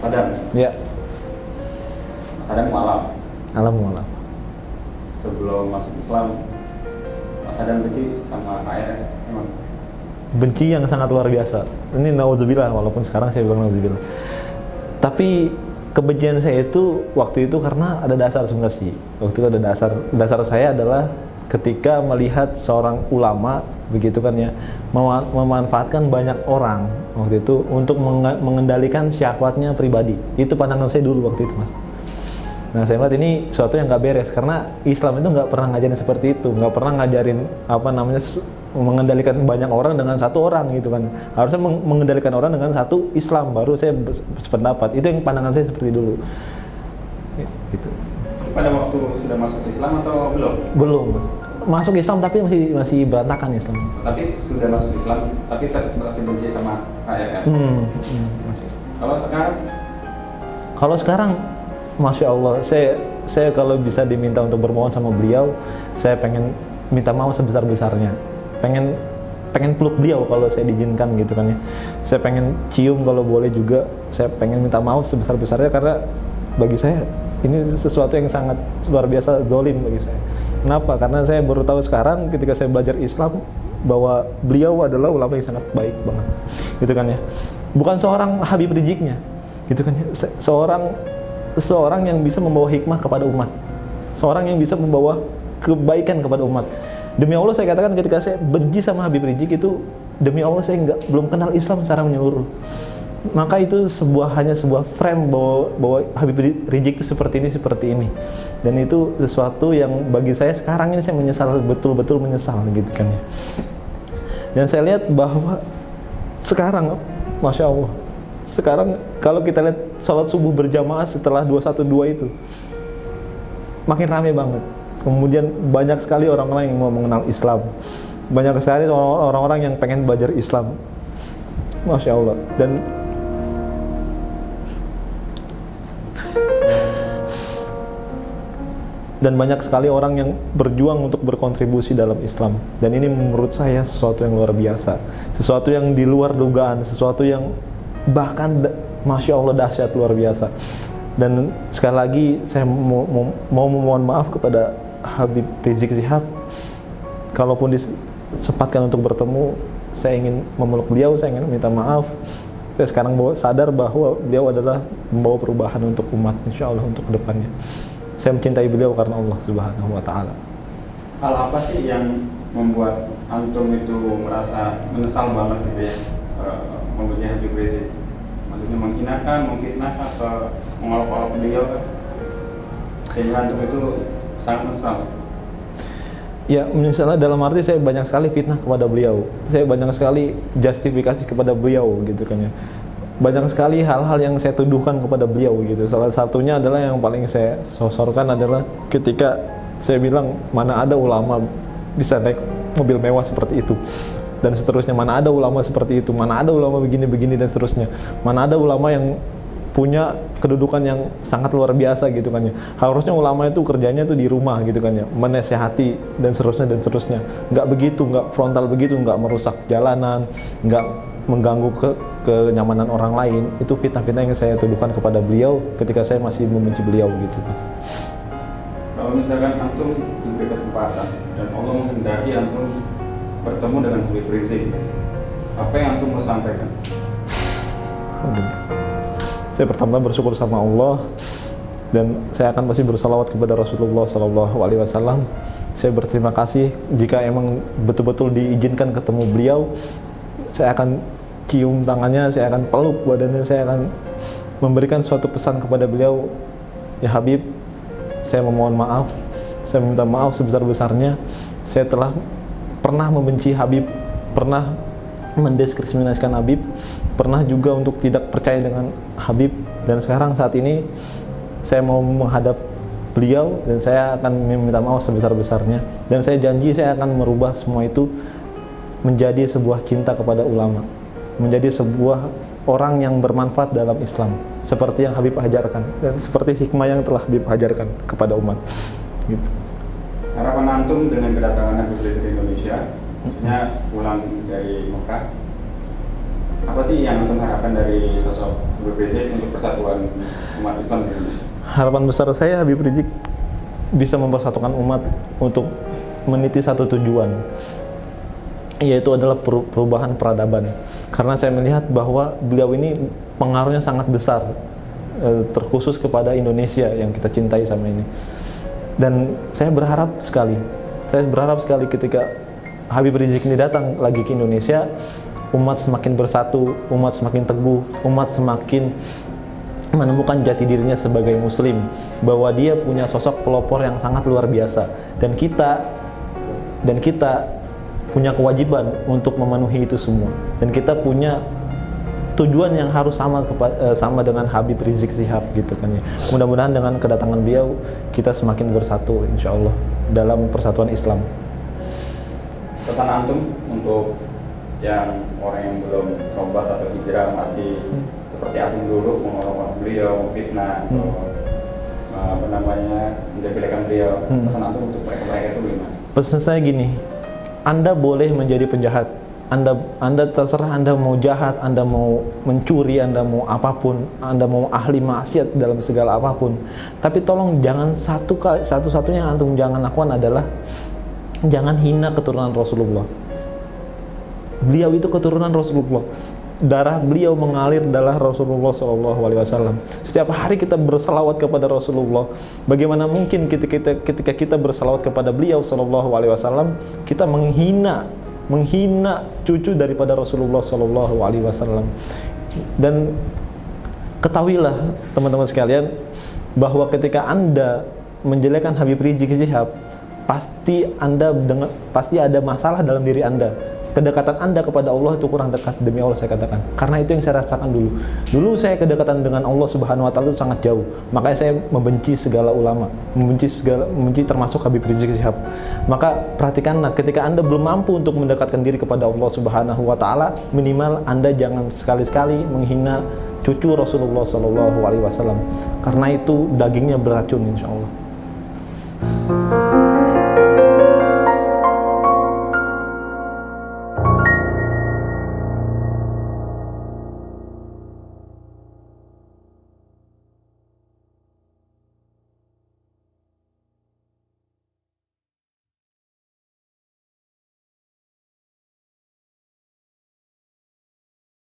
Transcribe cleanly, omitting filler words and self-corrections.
Adam. Ya. Mas Adam mualaf. Alam mualaf. Sebelum masuk Islam, Mas Adam benci sama KRS emang? Benci yang sangat luar biasa. Ini naudzubillah, walaupun sekarang saya bilang naudzubillah. Tapi kebencian saya itu waktu itu karena ada dasar sebenarnya sih. Waktu itu ada dasar saya adalah ketika melihat seorang ulama begitu kan ya, memanfaatkan banyak orang waktu itu untuk mengendalikan syahwatnya pribadi. Itu pandangan saya dulu waktu itu, Mas. Nah, saya melihat ini sesuatu yang nggak beres karena Islam itu nggak pernah ngajarin seperti itu, nggak pernah ngajarin mengendalikan banyak orang dengan satu orang gitu kan. Harusnya mengendalikan orang dengan satu Islam, baru saya berpendapat. Itu yang pandangan saya seperti dulu. Gitu. Pada waktu sudah masuk Islam atau belum? Belum, Mas. Masuk Islam tapi masih berantakan Islam. Tapi sudah masuk Islam, tapi tetap masih benci sama KRS. Masih. Kalau sekarang, Masya Allah, saya kalau bisa diminta untuk bermohon sama beliau, saya pengen minta maaf sebesar-besarnya. Pengen peluk beliau kalau saya diizinkan gitu kan ya. Saya pengen cium kalau boleh juga. Saya pengen minta maaf sebesar-besarnya karena bagi saya ini sesuatu yang sangat luar biasa zalim bagi saya. Kenapa? Karena saya baru tahu sekarang ketika saya belajar Islam bahwa beliau adalah ulama yang sangat baik banget. Gitu kan ya. Bukan seorang Habib Rijiknya. Gitu kan ya. Seorang yang bisa membawa hikmah kepada umat. Seorang yang bisa membawa kebaikan kepada umat. Demi Allah saya katakan ketika saya benci sama Habib Rijik itu, demi Allah saya belum kenal Islam secara menyeluruh. Maka itu hanya sebuah frame bahwa Habib Rijik itu seperti ini. Dan itu sesuatu yang bagi saya sekarang ini saya menyesal, betul-betul menyesal gitu kan ya. Dan saya lihat bahwa sekarang, Masya Allah, sekarang kalau kita lihat sholat subuh berjamaah setelah 212 itu makin ramai banget. Kemudian banyak sekali orang-orang yang mau mengenal Islam, banyak sekali orang-orang yang pengen belajar Islam, Masya Allah. Dan banyak sekali orang yang berjuang untuk berkontribusi dalam Islam. Dan ini menurut saya sesuatu yang luar biasa, sesuatu yang di luar dugaan, sesuatu yang bahkan Masya Allah dahsyat luar biasa. Dan sekali lagi saya mau memohon maaf kepada Habib Rizik Syihab. Kalaupun disempatkan untuk bertemu, saya ingin memeluk beliau, saya ingin minta maaf. Saya sekarang sadar bahwa beliau adalah membawa perubahan untuk umat, insya Allah untuk kedepannya. Saya mencintai beliau karena Allah Subhanahu wa Ta'ala. Hal apa sih yang membuat antum itu merasa menyesal banget gitu ya, membenci Habib Rizik? Maksudnya menghinakan, memfitnah, atau mengolok-olok beliau kan? Sehingga antum itu sangat menyesal. Ya, misalnya dalam arti saya banyak sekali fitnah kepada beliau. Saya banyak sekali justifikasi kepada beliau gitu kan ya. Banyak sekali hal-hal yang saya tuduhkan kepada beliau gitu. Salah satunya adalah yang paling saya sosorkan adalah ketika saya bilang mana ada ulama bisa naik mobil mewah seperti itu dan seterusnya, mana ada ulama seperti itu, mana ada ulama begini-begini dan seterusnya, mana ada ulama yang punya kedudukan yang sangat luar biasa gitu kan ya. Harusnya ulama itu kerjanya tuh di rumah gitu kan ya, menasehati dan seterusnya. Nggak begitu, nggak frontal begitu, nggak merusak jalanan, nggak mengganggu kenyamanan orang lain. Itu fitnah-fitnah yang saya tuduhkan kepada beliau ketika saya masih membenci beliau gitu, Mas. Kalau misalkan antum diberi kesempatan dan Allah menghendaki antum bertemu dengan Habib Rizik, apa yang antum mau sampaikan? Saya pertama bersyukur sama Allah dan saya akan pasti bersalawat kepada Rasulullah SAW. Saya berterima kasih jika emang betul-betul diizinkan ketemu beliau. Saya akan cium tangannya, saya akan peluk badannya, saya akan memberikan suatu pesan kepada beliau. Ya Habib, saya memohon maaf, saya minta maaf sebesar-besarnya. Saya telah pernah membenci Habib, pernah mendiskriminasikan Habib, pernah juga untuk tidak percaya dengan Habib. Dan sekarang saat ini saya mau menghadap beliau dan saya akan meminta maaf sebesar-besarnya. Dan saya janji saya akan merubah semua itu menjadi sebuah cinta kepada ulama, menjadi sebuah orang yang bermanfaat dalam Islam, seperti yang Habib ajarkan dan seperti hikmah yang telah Habib ajarkan kepada umat. Gitu. Harapan antum dengan kedatangan Habib Rizik ke Indonesia, maksudnya pulang dari Mekah, Apa sih yang antum harapkan dari sosok Habib Rizik untuk persatuan umat Islam di Indonesia? Harapan besar saya Habib Rizik bisa mempersatukan umat untuk meniti satu tujuan, yaitu adalah perubahan peradaban. Karena saya melihat bahwa beliau ini pengaruhnya sangat besar, terkhusus kepada Indonesia yang kita cintai sama ini. Dan saya berharap sekali ketika Habib Rizik ini datang lagi ke Indonesia, umat semakin bersatu, umat semakin teguh, umat semakin menemukan jati dirinya sebagai muslim, bahwa dia punya sosok pelopor yang sangat luar biasa, dan kita punya kewajiban untuk memenuhi itu semua, dan kita punya tujuan yang harus sama dengan Habib Rizik Syihab gitu kan ya. Mudah-mudahan dengan kedatangan beliau kita semakin bersatu insya Allah dalam persatuan Islam. Pesan antum untuk yang orang yang belum tobat atau hijrah, masih seperti antum dulu, mengolok beliau, fitnah, atau menjelek-jelekan beliau, pesan antum untuk mereka itu gimana? Pesan saya gini, Anda boleh menjadi penjahat, Anda terserah, Anda mau jahat, Anda mau mencuri, Anda mau apapun, Anda mau ahli maksiat dalam segala apapun, tapi tolong jangan satu-satunya yang antum jangan lakukan adalah jangan hina keturunan Rasulullah. Beliau itu keturunan Rasulullah, darah beliau mengalir darah Rasulullah SAW. Setiap hari kita bersalawat kepada Rasulullah. Bagaimana mungkin ketika kita bersalawat kepada beliau SAW, kita menghina cucu daripada Rasulullah SAW. Dan ketahuilah teman-teman sekalian, bahwa ketika Anda menjelekkan Habib Rizik Syihab, pasti ada masalah dalam diri Anda. Kedekatan Anda kepada Allah itu kurang dekat, demi Allah saya katakan. Karena itu yang saya rasakan dulu. Dulu saya kedekatan dengan Allah Subhanahu wa taala itu sangat jauh. Makanya saya membenci segala ulama, membenci termasuk Habib Rizik Syihab. Maka perhatikanlah, ketika Anda belum mampu untuk mendekatkan diri kepada Allah Subhanahu wa taala, minimal Anda jangan sekali-sekali menghina cucu Rasulullah SAW. Karena itu dagingnya beracun insyaallah.